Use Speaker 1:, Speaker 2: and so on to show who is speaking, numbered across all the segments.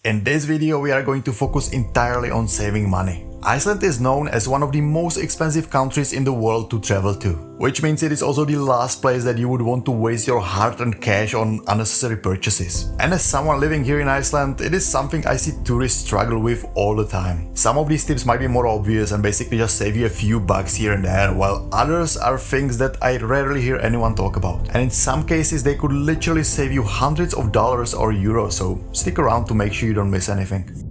Speaker 1: In this video we are going to focus entirely on saving money. Iceland is known as one of the most expensive countries in the world to travel to, which means it is also the last place that you would want to waste your hard-earned cash on unnecessary purchases. And as someone living here in Iceland, it is something I see tourists struggle with all the time. Some of these tips might be more obvious and basically just save you a few bucks here and there, while others are things that I rarely hear anyone talk about. And in some cases they could literally save you hundreds of dollars or euros, so stick around to make sure you don't miss anything.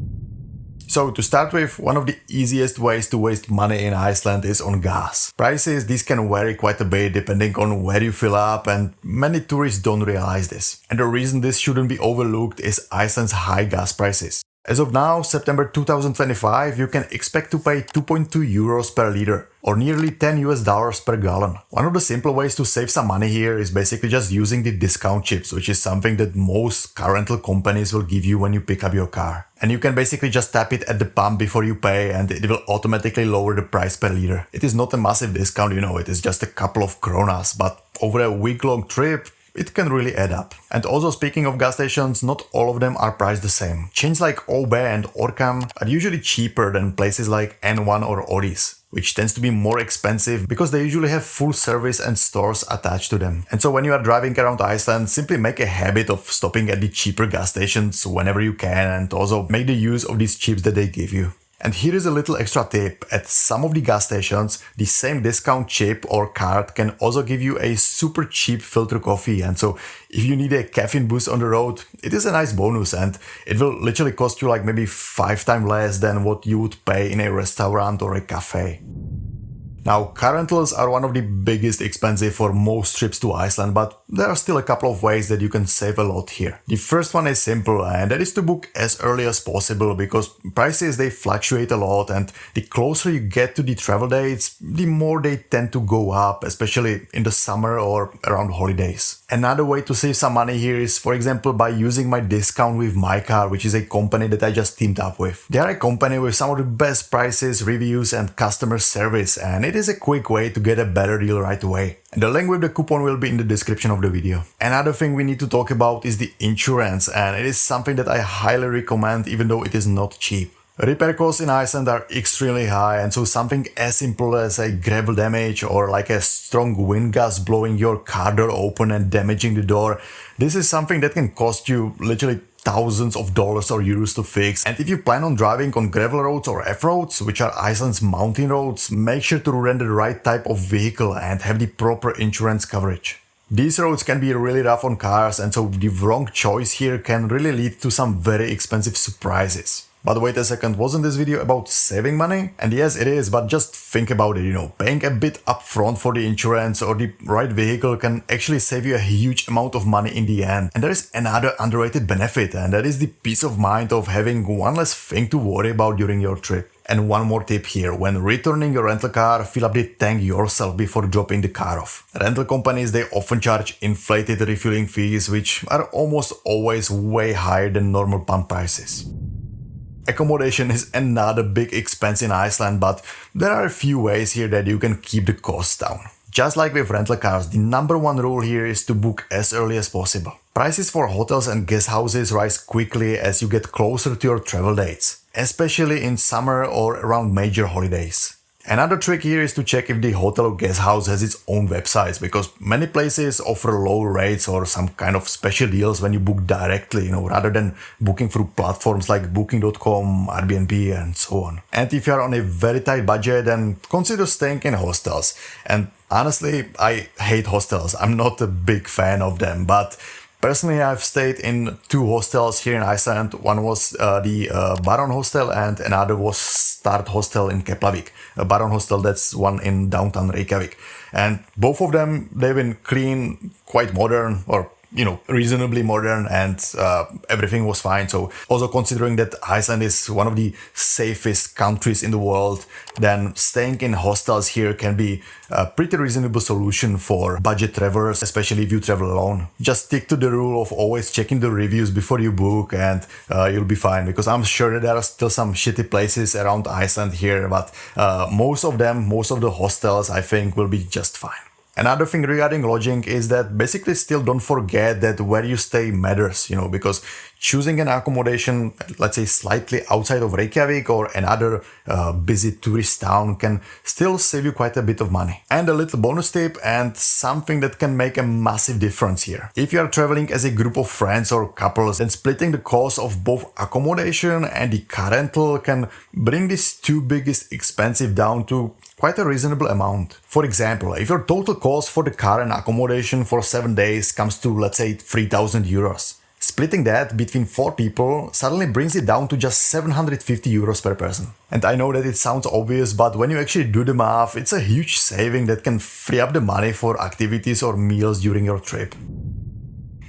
Speaker 1: So to start with, one of the easiest ways to waste money in Iceland is on gas. Prices, these can vary quite a bit depending on where you fill up, and many tourists don't realize this. And the reason this shouldn't be overlooked is Iceland's high gas prices. As of now, September 2025, you can expect to pay 2.2 euros per liter, or nearly $10 per gallon. One of the simple ways to save some money here is basically just using the discount chips, which is something that most car rental companies will give you when you pick up your car. And you can basically just tap it at the pump before you pay and it will automatically lower the price per liter. It is not a massive discount, it is just a couple of kronas, but over a week-long trip, it can really add up. And also speaking of gas stations, not all of them are priced the same. Chains like OB and Orkan are usually cheaper than places like N1 or Oris, which tends to be more expensive because they usually have full service and stores attached to them. And so when you are driving around Iceland, simply make a habit of stopping at the cheaper gas stations whenever you can and also make the use of these chips that they give you. And here is a little extra tip. At some of the gas stations, the same discount chip or card can also give you a super cheap filter coffee. And so if you need a caffeine boost on the road, it is a nice bonus and it will literally cost you like maybe 5 times less than what you would pay in a restaurant or a cafe. Now, car rentals are one of the biggest expenses for most trips to Iceland, but there are still a couple of ways that you can save a lot here. The first one is simple, and that is to book as early as possible because prices, they fluctuate a lot, and the closer you get to the travel dates, the more they tend to go up, especially in the summer or around holidays. Another way to save some money here is, for example, by using my discount with my car, which is a company that I just teamed up with. They are a company with some of the best prices, reviews and customer service, and it is a quick way to get a better deal right away. And the link with the coupon will be in the description of the video. Another thing we need to talk about is the insurance, and it is something that I highly recommend even though it is not cheap. Repair costs in Iceland are extremely high, and so something as simple as a gravel damage or like a strong wind gust blowing your car door open and damaging the door, this is something that can cost you literally thousands of dollars or euros to fix. And if you plan on driving on gravel roads or F-roads, which are Iceland's mountain roads, make sure to rent the right type of vehicle and have the proper insurance coverage. These roads can be really rough on cars, and so the wrong choice here can really lead to some very expensive surprises. But wait a second, wasn't this video about saving money? And yes, it is, but just think about it, paying a bit upfront for the insurance or the right vehicle can actually save you a huge amount of money in the end. And there is another underrated benefit, and that is the peace of mind of having one less thing to worry about during your trip. And one more tip here, when returning your rental car, fill up the tank yourself before dropping the car off. Rental companies, they often charge inflated refueling fees, which are almost always way higher than normal pump prices. Accommodation is another big expense in Iceland, but there are a few ways here that you can keep the costs down. Just like with rental cars, the number one rule here is to book as early as possible. Prices for hotels and guest houses rise quickly as you get closer to your travel dates, especially in summer or around major holidays. Another trick here is to check if the hotel or guest house has its own websites, because many places offer low rates or some kind of special deals when you book directly, rather than booking through platforms like booking.com, Airbnb and so on. And if you are on a very tight budget, then consider staying in hostels. And honestly, I hate hostels. I'm not a big fan of them, but personally, I've stayed in 2 hostels here in Iceland. One was the Baron Hostel and another was Start Hostel in Keflavik. Baron Hostel, that's one in downtown Reykjavík. And both of them, they've been clean, quite modern, or reasonably modern, and everything was fine. So also considering that Iceland is one of the safest countries in the world, then staying in hostels here can be a pretty reasonable solution for budget travelers, especially if you travel alone. Just stick to the rule of always checking the reviews before you book, and you'll be fine, because I'm sure that there are still some shitty places around Iceland here, but most of the hostels, I think, will be just fine. Another thing regarding lodging is that basically still don't forget that where you stay matters, because choosing an accommodation, let's say slightly outside of Reykjavík or another busy tourist town, can still save you quite a bit of money. And a little bonus tip and something that can make a massive difference here. If you are traveling as a group of friends or couples, then splitting the cost of both accommodation and the car rental can bring these two biggest expenses down to quite a reasonable amount. For example, if your total cost for the car and accommodation for 7 days comes to, let's say, 3,000 euros, splitting that between 4 people suddenly brings it down to just 750 euros per person. And I know that it sounds obvious, but when you actually do the math, it's a huge saving that can free up the money for activities or meals during your trip.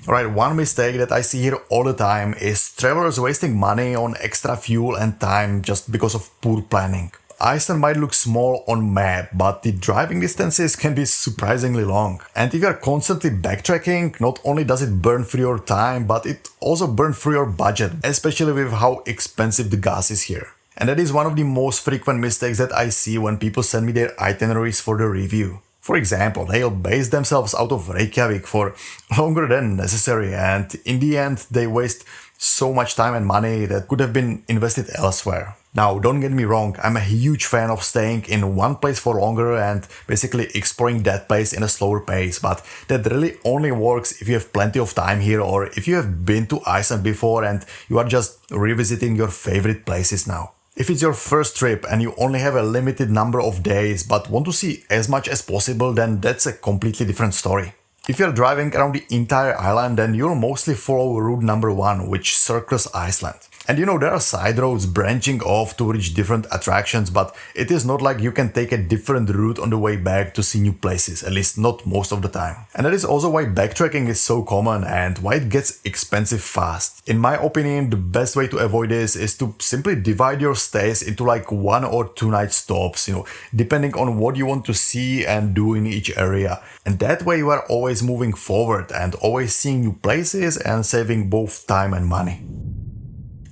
Speaker 1: Alright, one mistake that I see here all the time is travelers wasting money on extra fuel and time just because of poor planning. Iceland might look small on map, but the driving distances can be surprisingly long. And if you are constantly backtracking, not only does it burn through your time, but it also burns through your budget, especially with how expensive the gas is here. And that is one of the most frequent mistakes that I see when people send me their itineraries for the review. For example, they'll base themselves out of Reykjavík for longer than necessary, and in the end they waste so much time and money that could have been invested elsewhere. Now, don't get me wrong, I'm a huge fan of staying in one place for longer and basically exploring that place in a slower pace, but that really only works if you have plenty of time here or if you have been to Iceland before and you are just revisiting your favorite places now. If it's your first trip and you only have a limited number of days but want to see as much as possible, then that's a completely different story. If you're driving around the entire island, then you'll mostly follow route number 1, which circles Iceland. And there are side roads branching off to reach different attractions, but it is not like you can take a different route on the way back to see new places, at least not most of the time. And that is also why backtracking is so common and why it gets expensive fast. In my opinion, the best way to avoid this is to simply divide your stays into like 1 or 2 night stops, depending on what you want to see and do in each area. And that way you are always moving forward and always seeing new places and saving both time and money.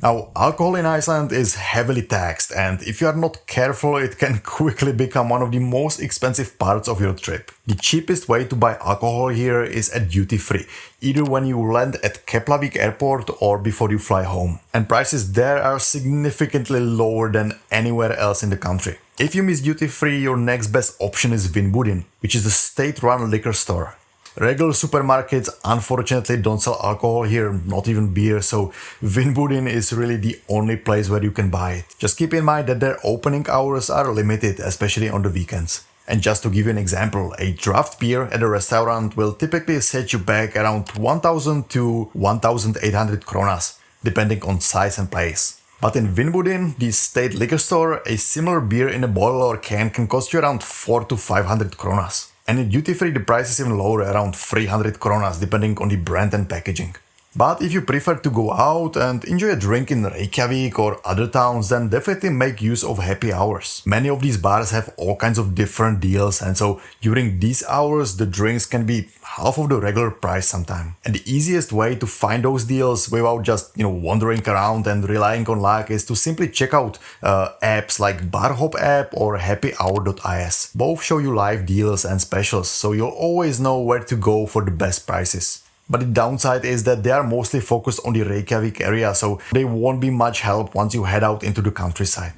Speaker 1: Now, alcohol in Iceland is heavily taxed, and if you are not careful, it can quickly become one of the most expensive parts of your trip. The cheapest way to buy alcohol here is at duty-free, either when you land at Keflavik airport or before you fly home. And prices there are significantly lower than anywhere else in the country. If you miss duty-free, your next best option is Vinbudin, which is a state-run liquor store. Regular supermarkets unfortunately don't sell alcohol here, not even beer, so Vinbudin is really the only place where you can buy it. Just keep in mind that their opening hours are limited, especially on the weekends. And just to give you an example, a draft beer at a restaurant will typically set you back around 1000 to 1800 kronas, depending on size and place. But in Vinbudin, the state liquor store, a similar beer in a bottle or can cost you around 400 to 500 kronas. And in duty-free the price is even lower, around 300 kronas, depending on the brand and packaging. But if you prefer to go out and enjoy a drink in Reykjavík or other towns, then definitely make use of happy hours. Many of these bars have all kinds of different deals, and so during these hours the drinks can be half of the regular price sometimes. And the easiest way to find those deals without just wandering around and relying on luck is to simply check out apps like Barhop app or happyhour.is. Both show you live deals and specials, so you'll always know where to go for the best prices. But the downside is that they are mostly focused on the Reykjavík area, so they won't be much help once you head out into the countryside.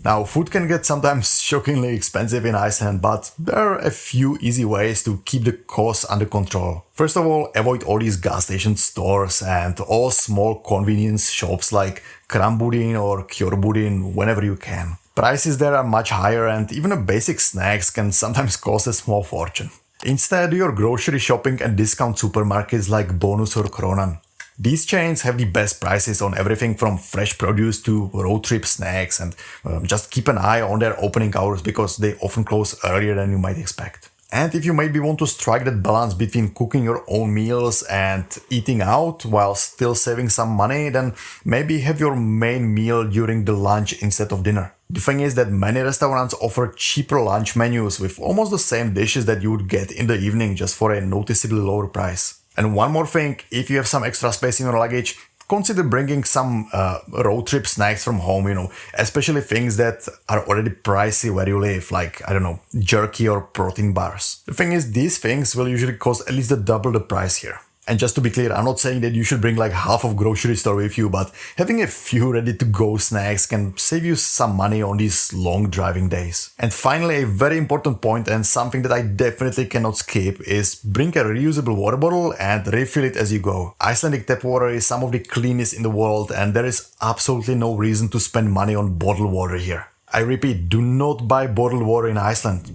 Speaker 1: Now, food can get sometimes shockingly expensive in Iceland, but there are a few easy ways to keep the costs under control. First of all, avoid all these gas station stores and all small convenience shops like Krambudin or Kjörbudin whenever you can. Prices there are much higher, and even a basic snacks can sometimes cost a small fortune. Instead, do your grocery shopping at discount supermarkets like Bonus or Kronan. These chains have the best prices on everything from fresh produce to road trip snacks, and just keep an eye on their opening hours because they often close earlier than you might expect. And if you maybe want to strike that balance between cooking your own meals and eating out while still saving some money, then maybe have your main meal during the lunch instead of dinner. The thing is that many restaurants offer cheaper lunch menus with almost the same dishes that you would get in the evening, just for a noticeably lower price. And one more thing, if you have some extra space in your luggage, consider bringing some road trip snacks from home, especially things that are already pricey where you live, like, jerky or protein bars. The thing is, these things will usually cost at least double the price here. And just to be clear, I'm not saying that you should bring like half of grocery store with you, but having a few ready-to-go snacks can save you some money on these long driving days. And finally, a very important point and something that I definitely cannot skip is bring a reusable water bottle and refill it as you go. Icelandic tap water is some of the cleanest in the world and there is absolutely no reason to spend money on bottled water here. I repeat, do not buy bottled water in Iceland.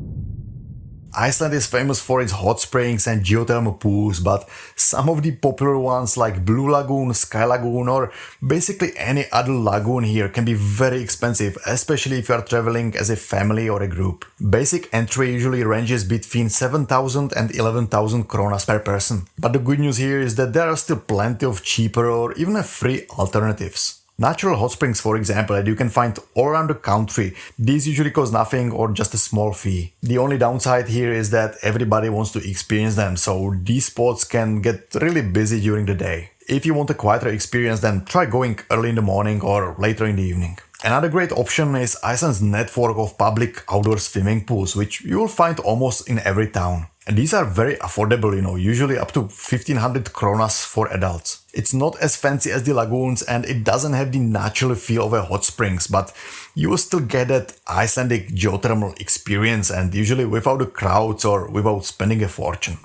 Speaker 1: Iceland is famous for its hot springs and geothermal pools, but some of the popular ones like Blue Lagoon, Sky Lagoon or basically any other lagoon here can be very expensive, especially if you are traveling as a family or a group. Basic entry usually ranges between 7,000 and 11,000 kronas per person. But the good news here is that there are still plenty of cheaper or even free alternatives. Natural hot springs, for example, that you can find all around the country, these usually cost nothing or just a small fee. The only downside here is that everybody wants to experience them, so these spots can get really busy during the day. If you want a quieter experience, then try going early in the morning or later in the evening. Another great option is Iceland's network of public outdoor swimming pools, which you will find almost in every town. And these are very affordable, usually up to 1500 kronas for adults. It's not as fancy as the lagoons and it doesn't have the natural feel of a hot springs, but you will still get that Icelandic geothermal experience and usually without the crowds or without spending a fortune.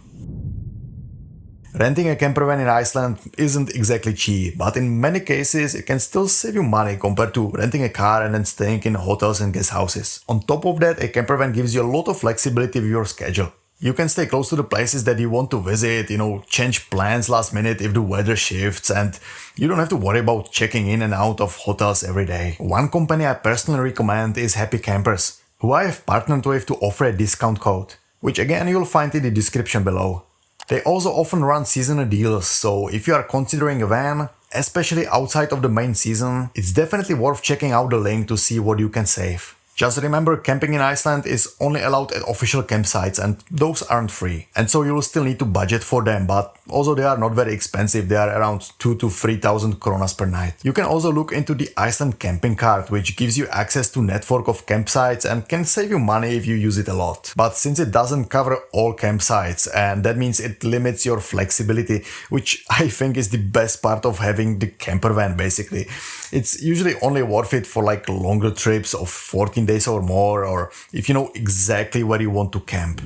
Speaker 1: Renting a camper van in Iceland isn't exactly cheap, but in many cases it can still save you money compared to renting a car and then staying in hotels and guest houses. On top of that, a camper van gives you a lot of flexibility with your schedule. You can stay close to the places that you want to visit, change plans last minute if the weather shifts, and you don't have to worry about checking in and out of hotels every day. One company I personally recommend is Happy Campers, who I have partnered with to offer a discount code, which again you'll find in the description below. They also often run seasonal deals, so if you are considering a van, especially outside of the main season, it's definitely worth checking out the link to see what you can save. Just remember, camping in Iceland is only allowed at official campsites and those aren't free. And so you will still need to budget for them, but also they are not very expensive, they are around 2,000 to 3,000 kronas per night. You can also look into the Iceland camping card, which gives you access to network of campsites and can save you money if you use it a lot. But since it doesn't cover all campsites, and that means it limits your flexibility, which I think is the best part of having the camper van basically. It's usually only worth it for like longer trips of 14 days or more, or if you know exactly where you want to camp.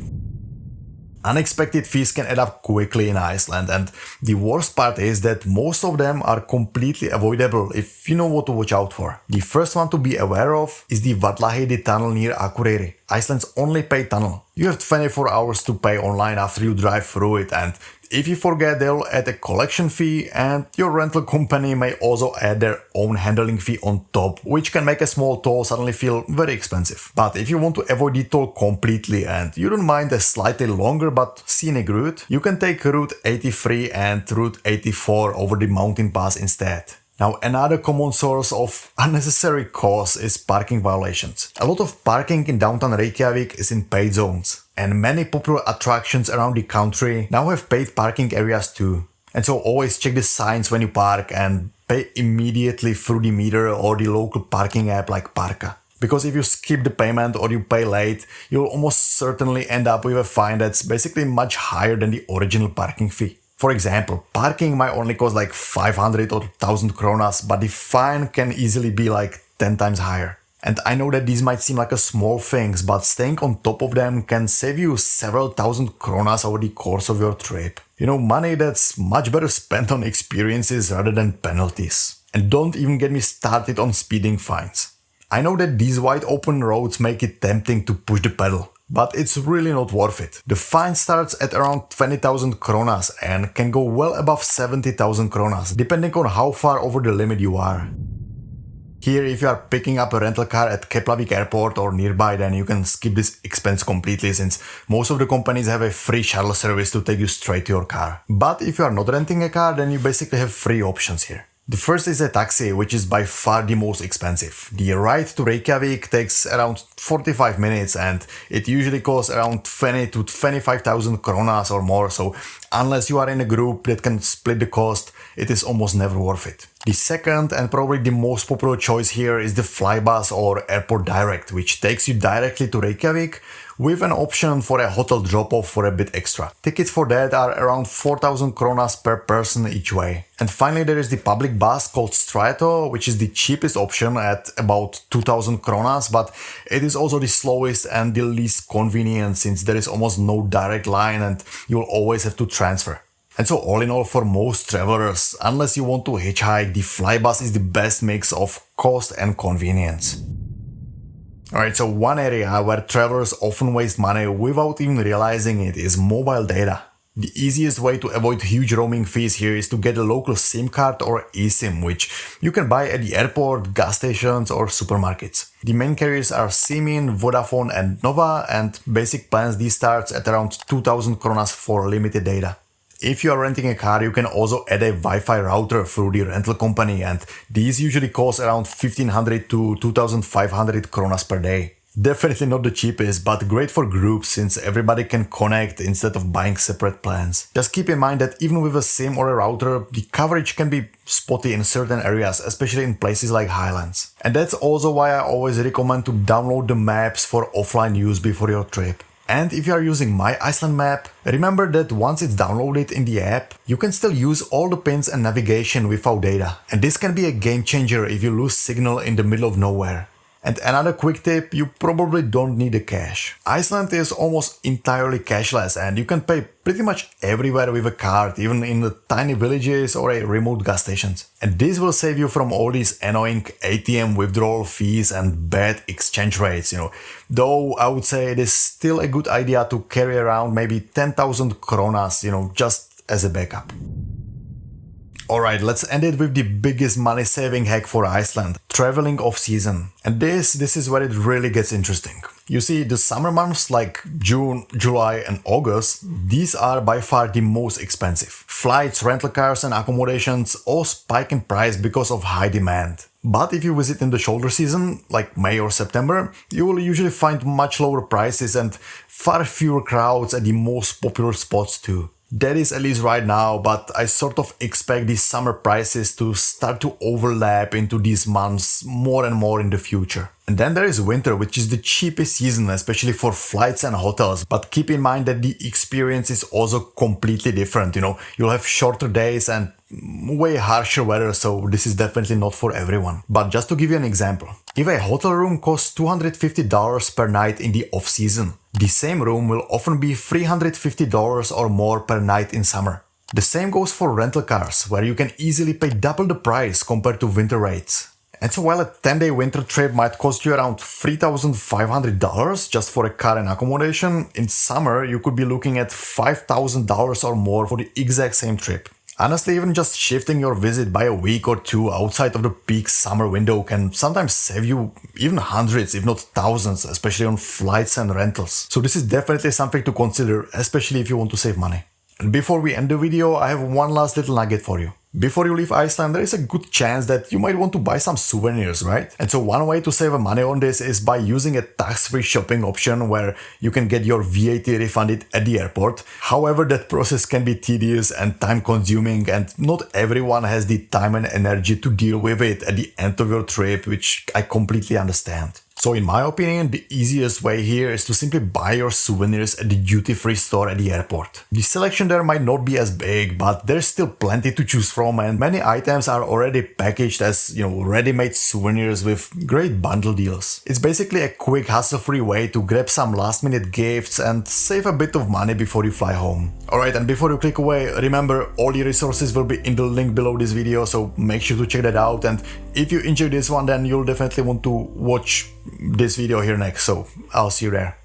Speaker 1: Unexpected fees can add up quickly in Iceland, and the worst part is that most of them are completely avoidable if you know what to watch out for. The first one to be aware of is the Vallaheidi tunnel near Akureyri, Iceland's only paid tunnel. You have 24 hours to pay online after you drive through it, and if you forget, they'll add a collection fee, and your rental company may also add their own handling fee on top, which can make a small toll suddenly feel very expensive. But if you want to avoid the toll completely and you don't mind a slightly longer but scenic route, you can take Route 83 and Route 84 over the mountain pass instead. Now, another common source of unnecessary costs is parking violations. A lot of parking in downtown Reykjavík is in paid zones, and many popular attractions around the country now have paid parking areas too. And so always check the signs when you park and pay immediately through the meter or the local parking app like Parka. Because if you skip the payment or you pay late, you'll almost certainly end up with a fine that's basically much higher than the original parking fee. For example, parking might only cost like 500 or 1000 kronas, but the fine can easily be like 10 times higher. And I know that these might seem like a small things, but staying on top of them can save you several thousand kronas over the course of your trip. Money that's much better spent on experiences rather than penalties. And don't even get me started on speeding fines. I know that these wide open roads make it tempting to push the pedal, but it's really not worth it. The fine starts at around 20,000 kronas and can go well above 70,000 kronas, depending on how far over the limit you are. Here, if you are picking up a rental car at Keflavik airport or nearby, then you can skip this expense completely, since most of the companies have a free shuttle service to take you straight to your car. But if you are not renting a car, then you basically have three options here. The first is a taxi, which is by far the most expensive. The ride to Reykjavík takes around 45 minutes and it usually costs around 20 to 25,000 kronas or more, so unless you are in a group that can split the cost, it is almost never worth it. The second and probably the most popular choice here is the Flybus or Airport Direct, which takes you directly to Reykjavík with an option for a hotel drop-off for a bit extra. Tickets for that are around 4,000 kronas per person each way. And finally there is the public bus called Strætó, which is the cheapest option at about 2,000 kronas, but it is also the slowest and the least convenient since there is almost no direct line and you'll always have to transfer. And so all in all, for most travelers, unless you want to hitchhike, the Flybus is the best mix of cost and convenience. Alright, so one area where travelers often waste money without even realizing it is mobile data. The easiest way to avoid huge roaming fees here is to get a local SIM card or eSIM, which you can buy at the airport, gas stations or supermarkets. The main carriers are Simin, Vodafone and Nova, and basic plans these starts at around 2,000 kronas for limited data. If you are renting a car, you can also add a Wi-Fi router through the rental company, and these usually cost around 1,500 to 2,500 kronas per day. Definitely not the cheapest, but great for groups since everybody can connect instead of buying separate plans. Just keep in mind that even with a SIM or a router, the coverage can be spotty in certain areas, especially in places like Highlands. And that's also why I always recommend to download the maps for offline use before your trip. And if you are using My Iceland map, remember that once it's downloaded in the app, you can still use all the pins and navigation without data. And this can be a game changer if you lose signal in the middle of nowhere. And another quick tip, you probably don't need the cash. Iceland is almost entirely cashless and you can pay pretty much everywhere with a card, even in the tiny villages or a remote gas stations. And this will save you from all these annoying ATM withdrawal fees and bad exchange rates, Though I would say it is still a good idea to carry around maybe 10,000 kronas, just as a backup. Alright, let's end it with the biggest money saving hack for Iceland, traveling off season. And this is where it really gets interesting. You see, the summer months like June, July and August, these are by far the most expensive. Flights, rental cars and accommodations all spike in price because of high demand. But if you visit in the shoulder season, like May or September, you will usually find much lower prices and far fewer crowds at the most popular spots too. That is at least right now, but I sort of expect these summer prices to start to overlap into these months more and more in the future. And then there is winter, which is the cheapest season, especially for flights and hotels. But keep in mind that the experience is also completely different, You'll have shorter days and way harsher weather, so this is definitely not for everyone. But just to give you an example, if a hotel room costs $250 per night in the off-season, the same room will often be $350 or more per night in summer. The same goes for rental cars, where you can easily pay double the price compared to winter rates. And so while a 10-day winter trip might cost you around $3,500 just for a car and accommodation, in summer you could be looking at $5,000 or more for the exact same trip. Honestly, even just shifting your visit by a week or two outside of the peak summer window can sometimes save you even hundreds, if not thousands, especially on flights and rentals. So this is definitely something to consider, especially if you want to save money. And before we end the video, I have one last little nugget for you. Before you leave Iceland, there is a good chance that you might want to buy some souvenirs, right? And so one way to save money on this is by using a tax-free shopping option where you can get your VAT refunded at the airport. However, that process can be tedious and time-consuming, and not everyone has the time and energy to deal with it at the end of your trip, which I completely understand. So in my opinion, the easiest way here is to simply buy your souvenirs at the duty-free store at the airport. The selection there might not be as big, but there's still plenty to choose from, and many items are already packaged as, ready-made souvenirs with great bundle deals. It's basically a quick, hassle-free way to grab some last-minute gifts and save a bit of money before you fly home. Alright, and before you click away, remember all the resources will be in the link below this video, so make sure to check that out. And if you enjoyed this one, then you'll definitely want to watch this video here next, so I'll see you there.